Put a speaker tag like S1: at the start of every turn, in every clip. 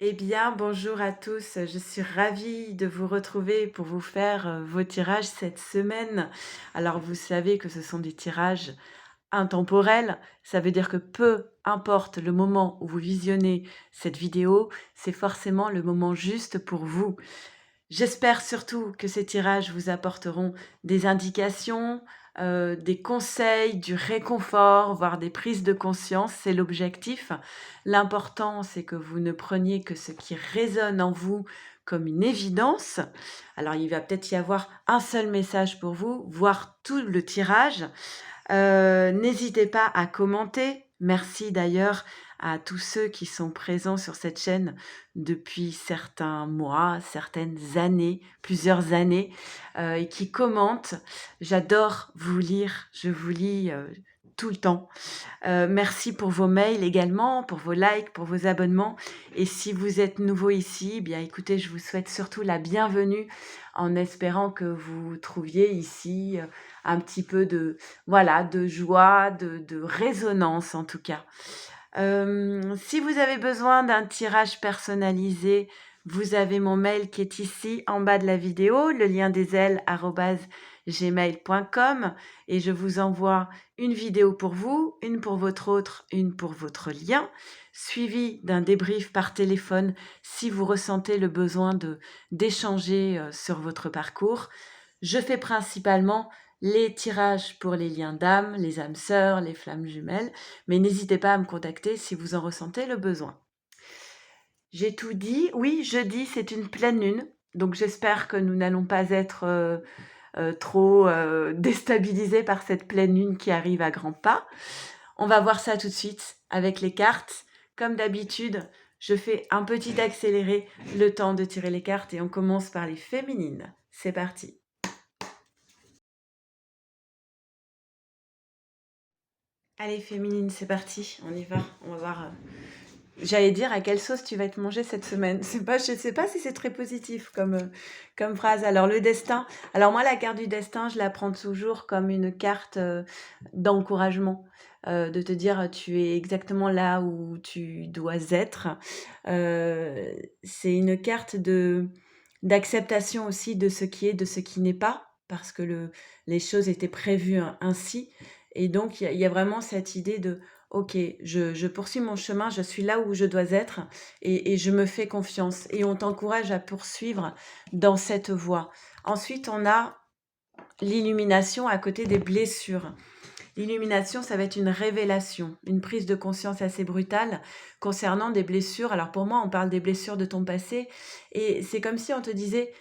S1: Eh bien, bonjour à tous. Je suis ravie de vous retrouver pour vous faire vos tirages cette semaine. Alors, vous savez que ce sont des tirages intemporels. Ça veut dire que peu importe le moment où vous visionnez cette vidéo, c'est forcément le moment juste pour vous. J'espère surtout que ces tirages vous apporteront des indications, des conseils, du réconfort, voire des prises de conscience, c'est l'objectif. L'important, c'est que vous ne preniez que ce qui résonne en vous comme une évidence. Alors, il va peut-être y avoir un seul message pour vous, voire tout le tirage. N'hésitez pas à commenter. Merci d'ailleurs à tous ceux qui sont présents sur cette chaîne depuis certains mois, certaines années, plusieurs années, et qui commentent. J'adore vous lire, je vous lis, tout le temps. Merci pour vos mails également, pour vos likes, pour vos abonnements et si vous êtes nouveau ici, bien écoutez, je vous souhaite surtout la bienvenue en espérant que vous trouviez ici, un petit peu de voilà, de joie, de résonance en tout cas. Si vous avez besoin d'un tirage personnalisé, vous avez mon mail qui est ici en bas de la vidéo, le lien des ailes @gmail.com et je vous envoie une vidéo pour vous, une pour votre autre, une pour votre lien, suivi d'un débrief par téléphone si vous ressentez le besoin d'échanger sur votre parcours. Je fais principalement les tirages pour les liens d'âme, les âmes sœurs, les flammes jumelles, mais n'hésitez pas à me contacter si vous en ressentez le besoin. J'ai tout dit. Oui, jeudi, c'est une pleine lune, donc j'espère que nous n'allons pas être trop déstabilisés par cette pleine lune qui arrive à grands pas. On va voir ça tout de suite avec les cartes. Comme d'habitude, je fais un petit accéléré, le temps de tirer les cartes et on commence par les féminines. C'est parti. Allez, féminine, c'est parti, on y va. On va voir. J'allais dire à quelle sauce tu vas être mangée cette semaine. C'est pas, je sais pas si c'est très positif comme phrase. Alors le destin. Alors moi la carte du destin, je la prends toujours comme une carte d'encouragement, de te dire tu es exactement là où tu dois être. C'est une carte de d'acceptation aussi de ce qui est, de ce qui n'est pas, parce que les choses étaient prévues ainsi. Et donc il y a vraiment cette idée de OK, je poursuis mon chemin, je suis là où je dois être et je me fais confiance et on t'encourage à poursuivre dans cette voie. Ensuite, on a l'illumination à côté des blessures. L'illumination, ça va être une révélation, une prise de conscience assez brutale concernant des blessures. Alors pour moi, on parle des blessures de ton passé et c'est comme si on te disait,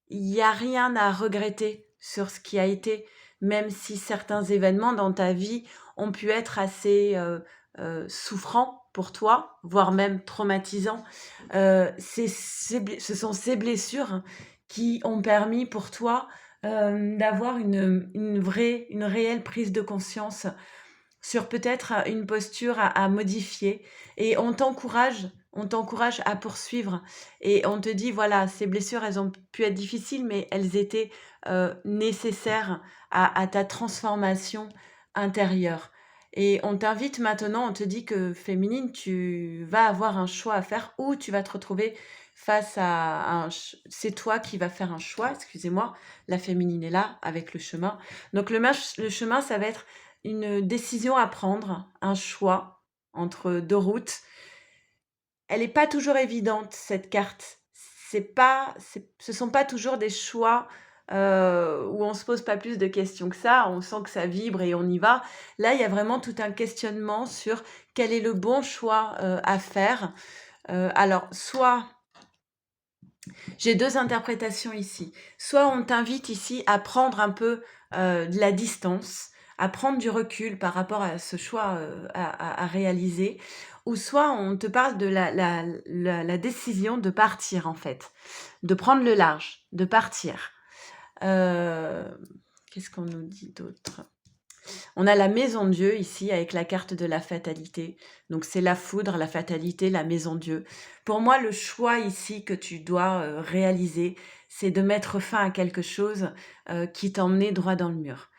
S1: il n'y a rien à regretter sur ce qui a été, même si certains événements dans ta vie ont pu être assez souffrants pour toi, voire même traumatisants. Ce sont ces blessures qui ont permis pour toi d'avoir une réelle prise de conscience sur peut-être une posture à modifier et on t'encourage à poursuivre et on te dit voilà, ces blessures, elles ont pu être difficiles, mais elles étaient nécessaires à ta transformation intérieure. Et on t'invite maintenant, on te dit que féminine, tu vas avoir un choix à faire ou tu vas te retrouver face à c'est toi qui vas faire un choix, excusez-moi, la féminine est là avec le chemin. Donc le chemin, ça va être une décision à prendre, un choix entre 2 routes. Elle est pas toujours évidente cette carte. Ce sont pas toujours des choix, où on se pose pas plus de questions que ça, on sent que ça vibre et on y va. Là, il y a vraiment tout un questionnement sur quel est le bon choix, à faire. Alors soit j'ai 2 interprétations ici. Soit on t'invite ici à prendre un peu, de la distance, à prendre du recul par rapport à ce choix, à réaliser ou soit on te parle de la décision de partir en fait, de prendre le large, de partir. Heu, Qu'est-ce qu'on nous dit d'autre? On a la maison Dieu ici avec la carte de la fatalité. Donc c'est la foudre, la fatalité, la maison Dieu. Pour moi, le choix ici que tu dois réaliser, c'est de mettre fin à quelque chose qui t'emmenait droit dans le mur.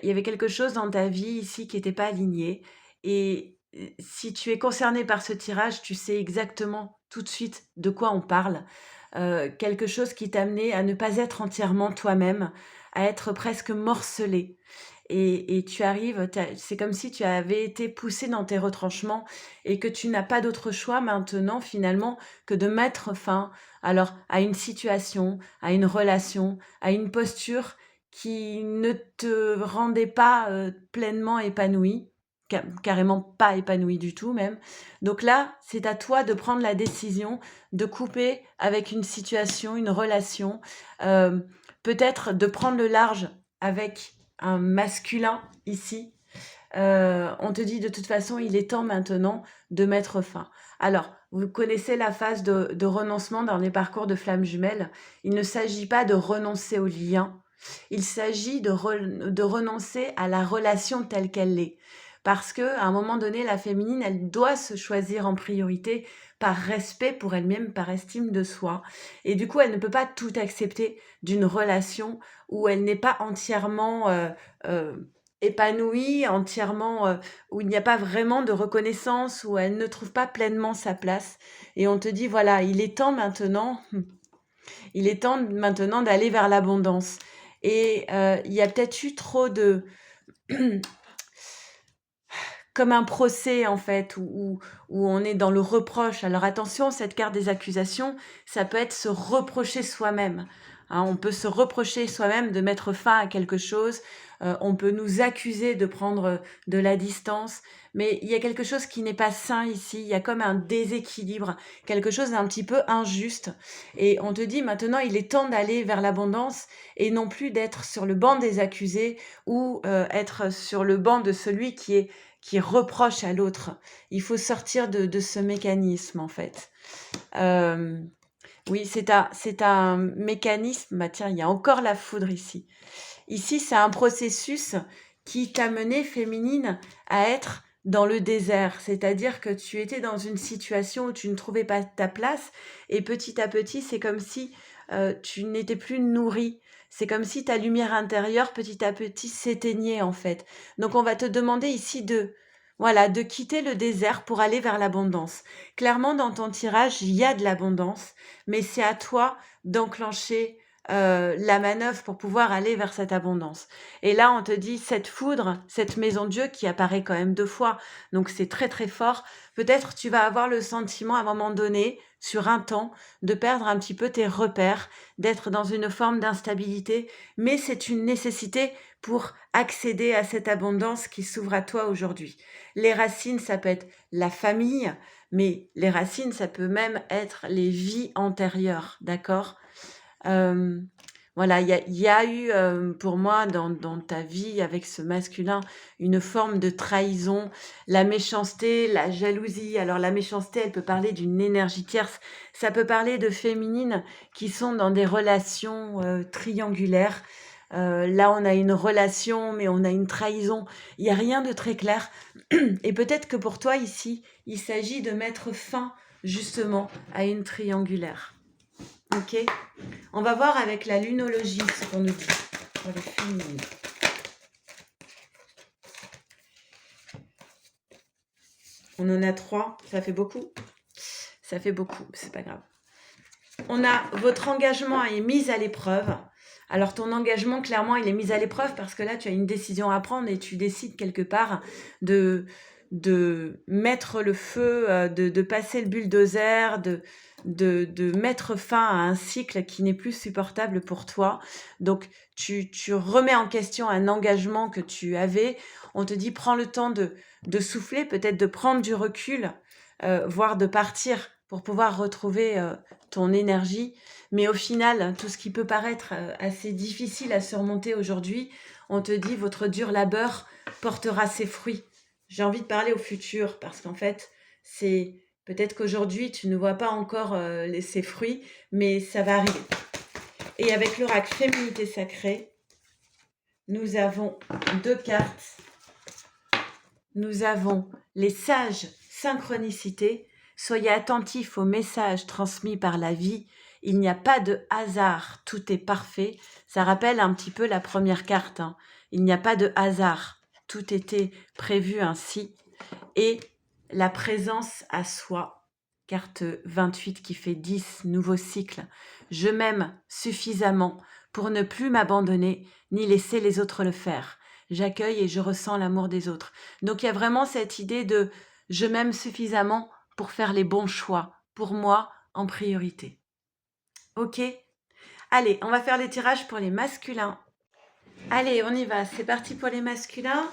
S1: Il y avait quelque chose dans ta vie ici qui n'était pas aligné. Et si tu es concerné par ce tirage, tu sais exactement tout de suite de quoi on parle. Quelque chose qui t'amenait à ne pas être entièrement toi-même, à être presque morcelé. Et tu arrives, c'est comme si tu avais été poussé dans tes retranchements et que tu n'as pas d'autre choix maintenant finalement que de mettre fin alors à une situation, à une relation, à une posture qui ne te rendait pas pleinement épanoui, carrément pas épanoui du tout même. Donc là, c'est à toi de prendre la décision de couper avec une situation, une relation, euh, peut-être de prendre le large avec un masculin ici. On te dit de toute façon, il est temps maintenant de mettre fin. Alors, vous connaissez la phase de renoncement dans les parcours de flammes jumelles. Il ne s'agit pas de renoncer au lien, il s'agit de renoncer à la relation telle qu'elle est. Parce que à un moment donné, la féminine, elle doit se choisir en priorité par respect pour elle-même, par estime de soi. Et du coup, elle ne peut pas tout accepter d'une relation où elle n'est pas entièrement euh, épanouie, entièrement, où il n'y a pas vraiment de reconnaissance, où elle ne trouve pas pleinement sa place. Et on te dit, voilà, il est temps maintenant d'aller vers l'abondance. Et il y a peut-être eu trop de... comme un procès en fait, où on est dans le reproche. Alors attention, cette carte des accusations, ça peut être se reprocher soi-même. Hein, on peut se reprocher soi-même de mettre fin à quelque chose, on peut nous accuser de prendre de la distance, mais il y a quelque chose qui n'est pas sain ici, il y a comme un déséquilibre, quelque chose d'un petit peu injuste. Et on te dit maintenant, il est temps d'aller vers l'abondance et non plus d'être sur le banc des accusés ou être sur le banc de celui qui reproche à l'autre. Il faut sortir de ce mécanisme, en fait. Euh, oui, c'est un mécanisme. Bah tiens, il y a encore la foudre ici. Ici, c'est un processus qui t'a mené, féminine, à être dans le désert. C'est-à-dire que tu étais dans une situation où tu ne trouvais pas ta place et petit à petit, c'est comme si tu n'étais plus nourrie. C'est comme si ta lumière intérieure, petit à petit, s'éteignait en fait. Donc, on va te demander ici voilà, de quitter le désert pour aller vers l'abondance. Clairement, dans ton tirage, il y a de l'abondance, mais c'est à toi d'enclencher la manœuvre pour pouvoir aller vers cette abondance. Et là, on te dit, cette foudre, cette maison de Dieu qui apparaît quand même 2 fois, donc c'est très très fort, peut-être tu vas avoir le sentiment à un moment donné, sur un temps, de perdre un petit peu tes repères, d'être dans une forme d'instabilité, mais c'est une nécessité pour accéder à cette abondance qui s'ouvre à toi aujourd'hui. Les racines, ça peut être la famille, mais les racines, ça peut même être les vies antérieures, d'accord? Euh, voilà, il y a eu pour moi dans ta vie avec ce masculin une forme de trahison, la méchanceté, la jalousie. Alors la méchanceté, elle peut parler d'une énergie tierce, ça peut parler de féminines qui sont dans des relations triangulaires. Là, on a une relation, mais on a une trahison. Il n'y a rien de très clair. Et peut-être que pour toi, ici, il s'agit de mettre fin justement à une triangulaire. Ok? On va voir avec la lunologie ce qu'on nous dit pour les féminines. On en a 3, ça fait beaucoup. Ça fait beaucoup, c'est pas grave. On a votre engagement est mis à l'épreuve. Alors ton engagement, clairement, il est mis à l'épreuve parce que là, tu as une décision à prendre et tu décides quelque part de mettre le feu, de passer le bulldozer, de mettre fin à un cycle qui n'est plus supportable pour toi. Donc, tu remets en question un engagement que tu avais. On te dit, prends le temps de souffler, peut-être de prendre du recul, voire de partir pour pouvoir retrouver ton énergie. Mais au final, tout ce qui peut paraître assez difficile à surmonter aujourd'hui, on te dit, votre dur labeur portera ses fruits. J'ai envie de parler au futur parce qu'en fait, c'est peut-être qu'aujourd'hui, tu ne vois pas encore ses fruits, mais ça va arriver. Et avec l'oracle Féminité Sacrée, nous avons 2 cartes. Nous avons les sages synchronicités. Soyez attentifs aux messages transmis par la vie. Il n'y a pas de hasard, tout est parfait. Ça rappelle un petit peu la première carte. Hein. Il n'y a pas de hasard, tout était prévu ainsi. Et la présence à soi. carte 28 qui fait 10, nouveau cycle. Je m'aime suffisamment pour ne plus m'abandonner ni laisser les autres le faire. J'accueille et je ressens l'amour des autres. Donc il y a vraiment cette idée de je m'aime suffisamment pour faire les bons choix, pour moi en priorité. Ok? Allez, on va faire les tirages pour les masculins. Allez, on y va. C'est parti pour les masculins.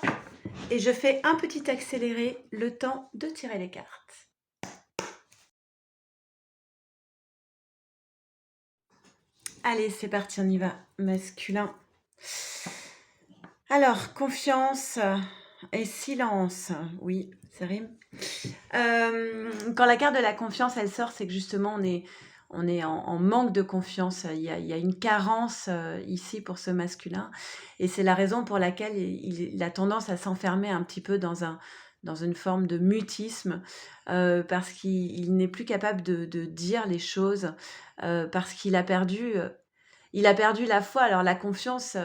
S1: Et je fais un petit accéléré, le temps de tirer les cartes. Allez, c'est parti, on y va. Masculin. Alors, confiance et silence. Oui, ça rime. Quand la carte de la confiance, elle sort, c'est que justement, on est en manque de confiance. Il y a une carence ici pour ce masculin. Et c'est la raison pour laquelle il a tendance à s'enfermer un petit peu dans une forme de mutisme, parce qu'il n'est plus capable de dire les choses, parce qu'il a perdu... il a perdu la foi. Alors la confiance,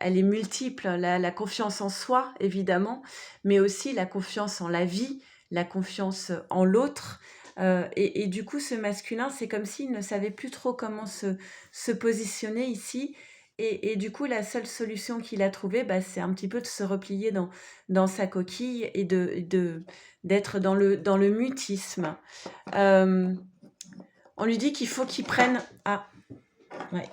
S1: elle est multiple. La confiance en soi, évidemment, mais aussi la confiance en la vie, la confiance en l'autre. Et du coup, ce masculin, c'est comme s'il ne savait plus trop comment se positionner ici. Et du coup, la seule solution qu'il a trouvée, bah, c'est un petit peu de se replier dans sa coquille et d'être dans le mutisme. On lui dit qu'il faut qu'il prenne... Ah, ouais.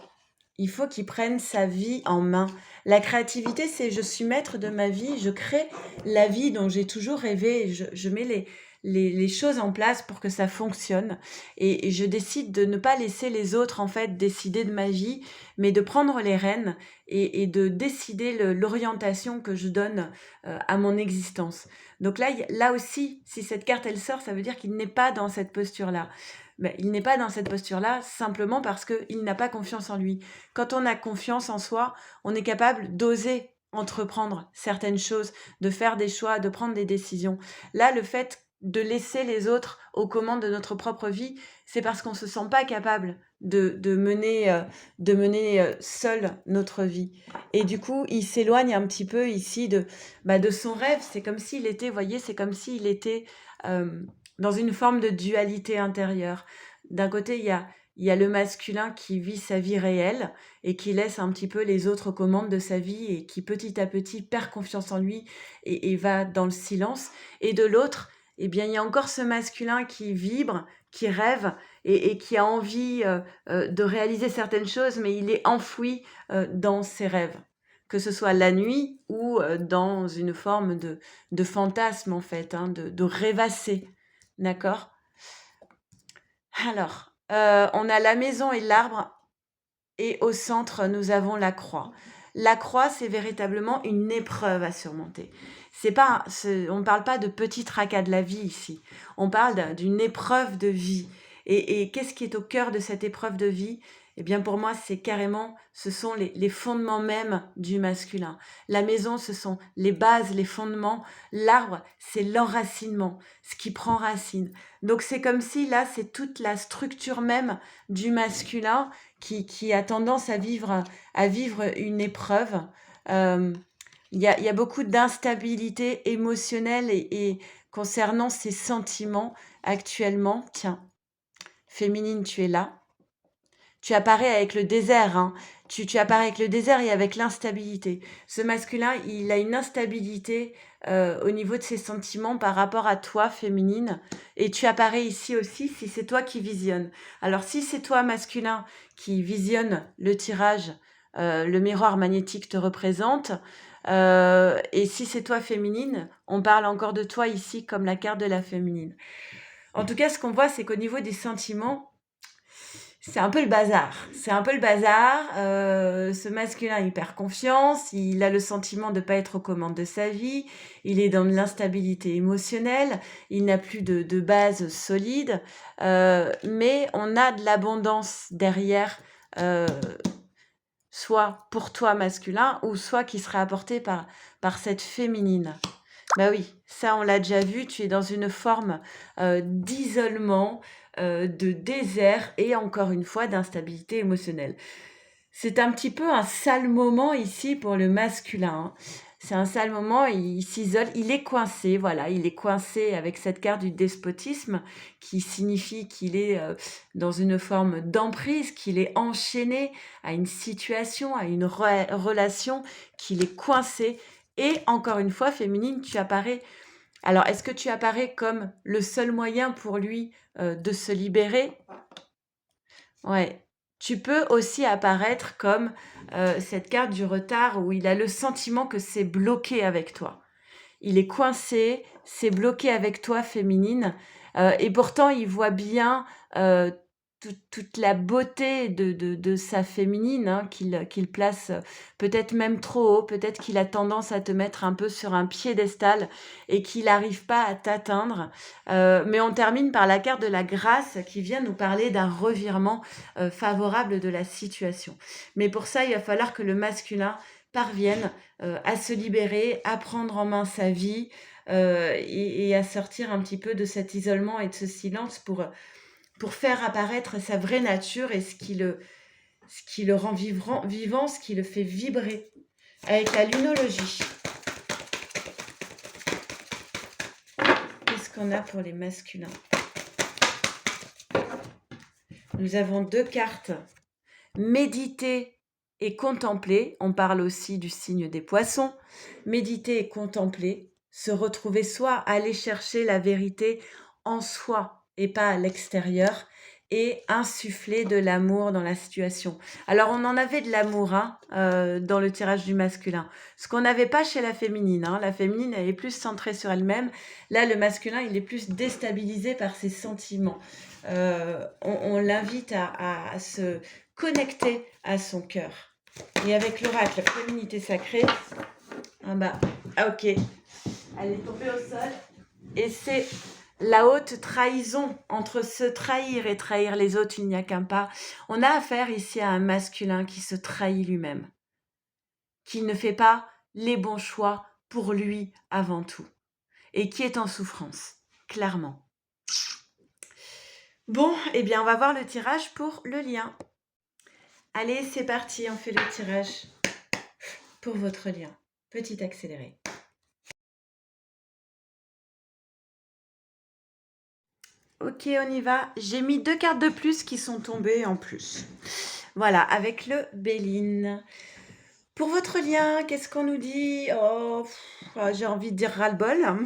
S1: Il faut qu'il prenne sa vie en main. La créativité, c'est je suis maître de ma vie, je crée la vie dont j'ai toujours rêvé, je mets les choses en place pour que ça fonctionne et je décide de ne pas laisser les autres en fait décider de ma vie, mais de prendre les rênes et de décider l'orientation que je donne à mon existence. Donc là aussi, si cette carte elle sort, ça veut dire qu'il n'est pas dans cette posture-là. Ben, il n'est pas dans cette posture-là simplement parce qu'il n'a pas confiance en lui. Quand on a confiance en soi, on est capable d'oser entreprendre certaines choses, de faire des choix, de prendre des décisions. Là, le fait de laisser les autres aux commandes de notre propre vie, c'est parce qu'on ne se sent pas capable de mener seul notre vie. Et du coup, il s'éloigne un petit peu ici de son rêve. C'est comme s'il était, vous voyez, c'est comme s'il était dans une forme de dualité intérieure. D'un côté, il y a le masculin qui vit sa vie réelle et qui laisse un petit peu les autres aux commandes de sa vie et qui petit à petit perd confiance en lui et va dans le silence. Et de l'autre, eh bien, il y a encore ce masculin qui vibre, qui rêve et qui a envie de réaliser certaines choses, mais il est enfoui dans ses rêves. Que ce soit la nuit ou dans une forme de fantasme, en fait, hein, de rêvasser. D'accord? Alors, on a la maison et l'arbre et au centre, nous avons la croix. La croix, c'est véritablement une épreuve à surmonter. On ne parle pas de petit tracas de la vie ici. On parle d'une épreuve de vie. Et qu'est-ce qui est au cœur de cette épreuve de vie? Eh bien, pour moi, ce sont les fondements même du masculin. La maison, ce sont les bases, les fondements. L'arbre, c'est l'enracinement, ce qui prend racine. Donc, c'est comme si là, c'est toute la structure même du masculin qui a tendance à vivre une épreuve. Il y a beaucoup d'instabilité émotionnelle et concernant ses sentiments actuellement. Tiens, féminine, tu es là. Tu apparais avec le désert, hein. Tu apparais avec le désert et avec l'instabilité. Ce masculin, il a une instabilité au niveau de ses sentiments par rapport à toi, féminine. Et tu apparais ici aussi si c'est toi qui visionnes. Alors, si c'est toi, masculin, qui visionne le tirage, le miroir magnétique te représente. Et si c'est toi, féminine, on parle encore de toi ici comme la carte de la féminine. En tout cas, ce qu'on voit, c'est qu'au niveau des sentiments, c'est un peu le bazar. C'est un peu le bazar. Ce masculin, il perd confiance. Il a le sentiment de ne pas être aux commandes de sa vie. Il est dans de l'instabilité émotionnelle. Il n'a plus de base solide. Mais on a de l'abondance derrière, soit pour toi masculin, ou soit qui sera apportée par cette féminine. Bah oui, ça on l'a déjà vu, tu es dans une forme d'isolement, de désert et encore une fois d'instabilité émotionnelle. C'est un petit peu un sale moment ici pour le masculin, hein. C'est un sale moment, il s'isole, il est coincé, voilà, il est coincé avec cette carte du despotisme qui signifie qu'il est dans une forme d'emprise, qu'il est enchaîné à une situation, à une relation, qu'il est coincé. Et encore une fois, féminine, tu apparais. Alors, est-ce que tu apparais comme le seul moyen pour lui de se libérer? Ouais. Tu peux aussi apparaître comme cette carte du retard où il a le sentiment que c'est bloqué avec toi. Il est coincé, c'est bloqué avec toi, féminine, et pourtant il voit bien toute la beauté de sa féminine, hein, qu'il place peut-être même trop haut, peut-être qu'il a tendance à te mettre un peu sur un piédestal et qu'il n'arrive pas à t'atteindre. Mais on termine par la carte de la grâce qui vient nous parler d'un revirement favorable de la situation. Mais pour ça, il va falloir que le masculin parvienne à se libérer, à prendre en main sa vie et à sortir un petit peu de cet isolement et de ce silence pour faire apparaître sa vraie nature et ce qui le rend vivant, ce qui le fait vibrer. Avec la lunologie. Qu'est-ce qu'on a pour les masculins? Nous avons 2 cartes. Méditer et contempler. On parle aussi du signe des poissons. Méditer et contempler. Se retrouver soi, aller chercher la vérité en soi et pas à l'extérieur. Et insuffler de l'amour dans la situation. Alors, on en avait de l'amour hein, dans le tirage du masculin. Ce qu'on n'avait pas chez la féminine. Hein. La féminine, elle est plus centrée sur elle-même. Là, le masculin, il est plus déstabilisé par ses sentiments. On l'invite à se connecter à son cœur. Et avec l'oracle féminité sacrée, ah bah, ok, elle est tombée au sol. Et c'est la haute trahison. Entre se trahir et trahir les autres, il n'y a qu'un pas. On a affaire ici à un masculin qui se trahit lui-même, qui ne fait pas les bons choix pour lui avant tout, et qui est en souffrance, clairement. Bon, eh bien, on va voir le tirage pour le lien. Allez, c'est parti, on fait le tirage pour votre lien. Petit accéléré. Ok, on y va. J'ai mis 2 cartes de plus qui sont tombées en plus. Voilà, avec le Béline. Pour votre lien, qu'est-ce qu'on nous dit? J'ai envie de dire ras-le-bol.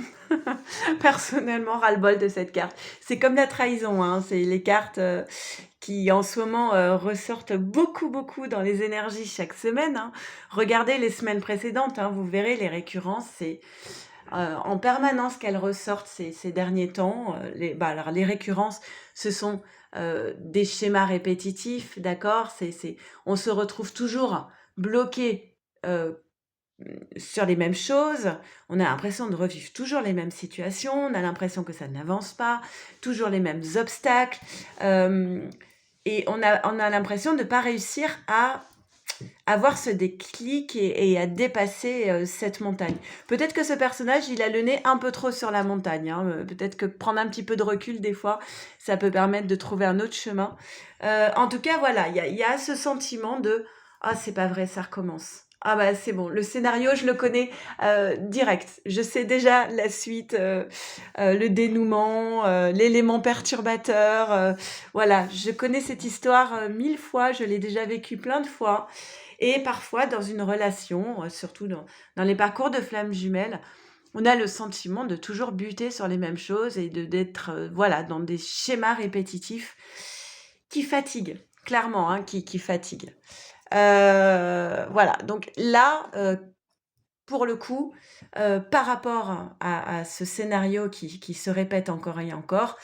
S1: Personnellement, ras-le-bol de cette carte. C'est comme la trahison, hein. C'est les cartes qui en ce moment ressortent beaucoup dans les énergies chaque semaine. Hein. Regardez les semaines précédentes, hein, vous verrez les récurrences, c'est en permanence qu'elles ressortent ces derniers temps. Alors les récurrences, ce sont des schémas répétitifs, d'accord. On se retrouve toujours bloqué sur les mêmes choses, on a l'impression de revivre toujours les mêmes situations, on a l'impression que ça n'avance pas, toujours les mêmes obstacles, et on a l'impression de ne pas réussir à avoir ce déclic et à dépasser cette montagne. Peut-être que ce personnage, il a le nez un peu trop sur la montagne. Hein. Peut-être que prendre un petit peu de recul, des fois, ça peut permettre de trouver un autre chemin. En tout cas, voilà, il y a ce sentiment de « Ah, c'est pas vrai, ça recommence ». Ah bah c'est bon, le scénario, je le connais direct. Je sais déjà la suite, le dénouement, l'élément perturbateur. Voilà, je connais cette histoire 1000 fois, je l'ai déjà vécue plein de fois. Et parfois, dans une relation, surtout dans les parcours de flammes jumelles, on a le sentiment de toujours buter sur les mêmes choses et d'être voilà, dans des schémas répétitifs qui fatiguent, clairement, hein, qui fatiguent. Voilà, donc là, pour le coup, par rapport à ce scénario qui se répète encore et encore,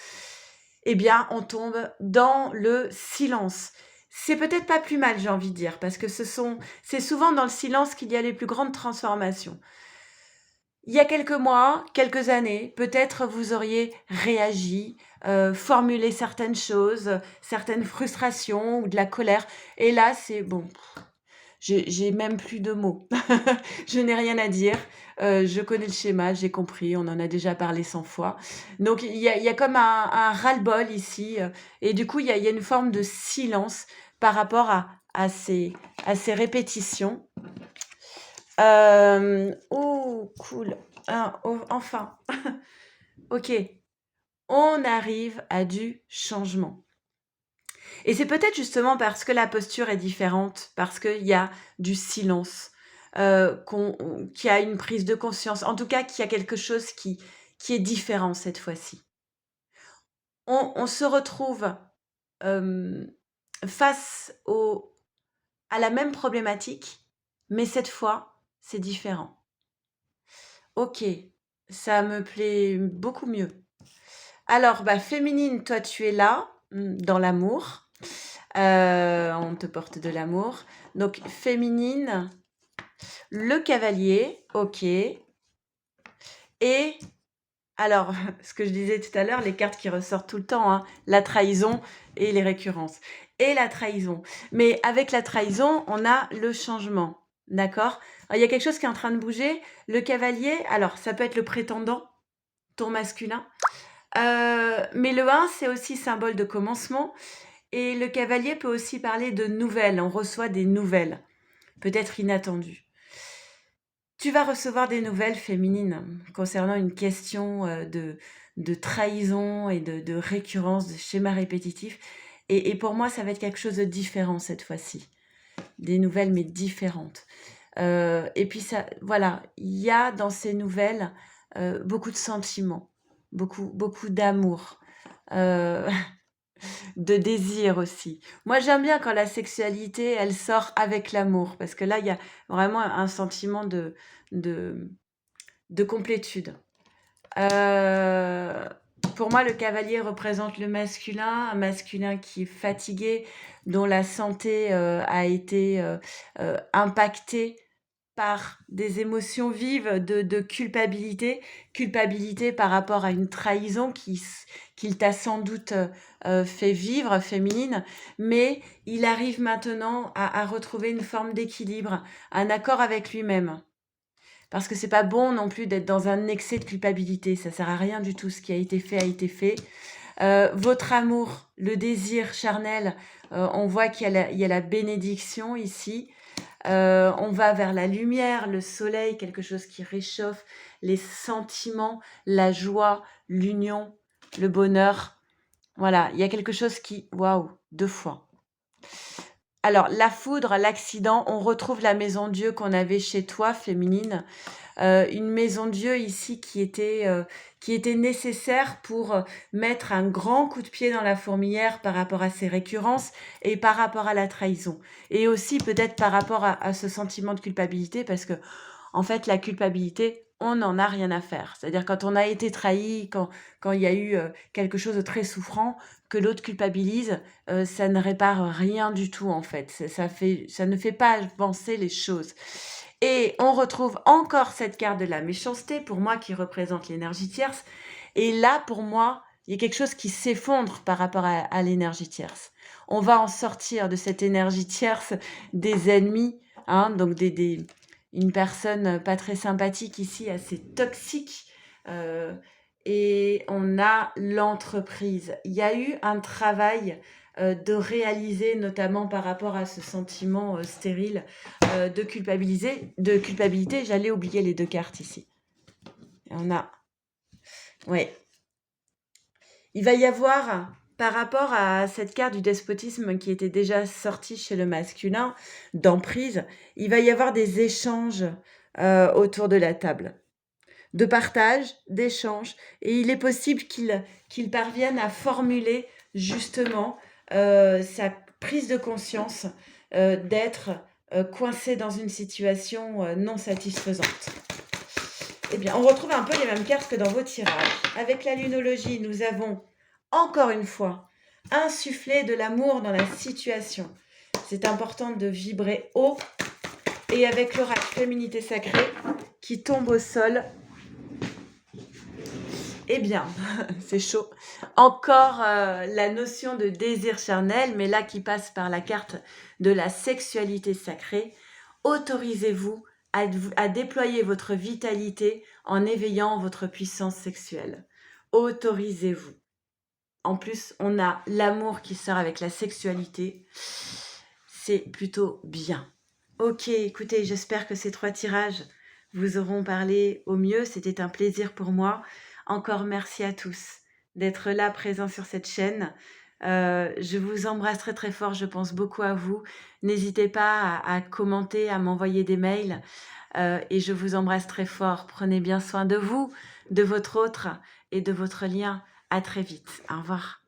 S1: eh bien, on tombe dans le silence. C'est peut-être pas plus mal, j'ai envie de dire, parce que c'est souvent dans le silence qu'il y a les plus grandes transformations. Il y a quelques mois, quelques années, peut-être vous auriez réagi, formulé certaines choses, certaines frustrations ou de la colère. Et là, c'est bon, j'ai même plus de mots. Je n'ai rien à dire. Je connais le schéma, j'ai compris, on en a déjà parlé 100 fois. Donc il y a comme un ras-le-bol ici, et du coup, il y a une forme de silence par rapport à ces répétitions. Oh, cool. Ah, oh, enfin. Ok, on arrive à du changement. Et c'est peut-être justement parce que la posture est différente, parce qu'il y a du silence, qu'il y a une prise de conscience, en tout cas qu'il y a quelque chose qui est différent cette fois-ci. On se retrouve euh, face à la même problématique, mais cette fois, c'est différent. Ok, ça me plaît beaucoup mieux. Alors, bah, féminine, toi, tu es là, dans l'amour. On te porte de l'amour. Donc, féminine, le cavalier, ok. Et, alors, ce que je disais tout à l'heure, les cartes qui ressortent tout le temps, hein, la trahison et les récurrences. Et la trahison. Mais avec la trahison, on a le changement. D'accord? Alors, il y a quelque chose qui est en train de bouger. Le cavalier, alors, ça peut être le prétendant, ton masculin. Mais le 1, c'est aussi symbole de commencement. Et le cavalier peut aussi parler de nouvelles. On reçoit des nouvelles, peut-être inattendues. Tu vas recevoir des nouvelles féminines concernant une question de trahison et de récurrence, de schéma répétitif. Et pour moi, ça va être quelque chose de différent cette fois-ci. Des nouvelles, mais différentes. Et puis, ça, voilà, il y a dans ces nouvelles beaucoup de sentiments, beaucoup d'amour. Euh, de désir aussi. Moi, j'aime bien quand la sexualité, elle sort avec l'amour, parce que là, il y a vraiment un sentiment de, de complétude. Euh, pour moi, le cavalier représente le masculin, un masculin qui est fatigué, dont la santé a été impactée par des émotions vives de culpabilité, culpabilité par rapport à une trahison qu'il t'a sans doute fait vivre, féminine, mais il arrive maintenant à retrouver une forme d'équilibre, un accord avec lui-même. Parce que c'est pas bon non plus d'être dans un excès de culpabilité, ça sert à rien du tout, ce qui a été fait a été fait. Votre amour, le désir charnel, on voit il y a la bénédiction ici. On va vers la lumière, le soleil, quelque chose qui réchauffe, les sentiments, la joie, l'union, le bonheur. Voilà, il y a quelque chose qui... Waouh, 2 fois. Alors, la foudre, l'accident, on retrouve la maison Dieu qu'on avait chez toi, féminine. Une maison Dieu ici qui était nécessaire pour mettre un grand coup de pied dans la fourmilière par rapport à ces récurrences et par rapport à la trahison. Et aussi peut-être par rapport à ce sentiment de culpabilité, parce que en fait, la culpabilité, on n'en a rien à faire. C'est-à-dire quand on a été trahi, quand il y a eu quelque chose de très souffrant, que l'autre culpabilise, ça ne répare rien du tout en fait. Ça ne fait pas avancer les choses. Et on retrouve encore cette carte de la méchanceté, pour moi, qui représente l'énergie tierce. Et là, pour moi, il y a quelque chose qui s'effondre par rapport à l'énergie tierce. On va en sortir de cette énergie tierce des ennemis, hein, donc une personne pas très sympathique ici, assez toxique. Et on a l'entreprise. Il y a eu un travail de réaliser, notamment par rapport à ce sentiment stérile de culpabilité. J'allais oublier les 2 cartes ici. Et on a... Ouais. Il va y avoir, par rapport à cette carte du despotisme qui était déjà sortie chez le masculin, d'emprise, il va y avoir des échanges autour de la table. De partage, d'échange. Et il est possible qu'il parvienne à formuler justement sa prise de conscience d'être coincé dans une situation non satisfaisante. Eh bien, on retrouve un peu les mêmes cartes que dans vos tirages. Avec la lunologie, nous avons encore une fois insufflé de l'amour dans la situation. C'est important de vibrer haut. Et avec l'oracle féminité sacrée qui tombe au sol, eh bien, c'est chaud. Encore la notion de désir charnel, mais là qui passe par la carte de la sexualité sacrée. Autorisez-vous à déployer votre vitalité en éveillant votre puissance sexuelle. Autorisez-vous. En plus, on a l'amour qui sort avec la sexualité. C'est plutôt bien. Ok, écoutez, j'espère que ces 3 tirages vous auront parlé au mieux. C'était un plaisir pour moi. Encore merci à tous d'être là, présents sur cette chaîne. Je vous embrasse très, très fort. Je pense beaucoup à vous. N'hésitez pas à commenter, à m'envoyer des mails, et je vous embrasse très fort. Prenez bien soin de vous, de votre autre et de votre lien. À très vite. Au revoir.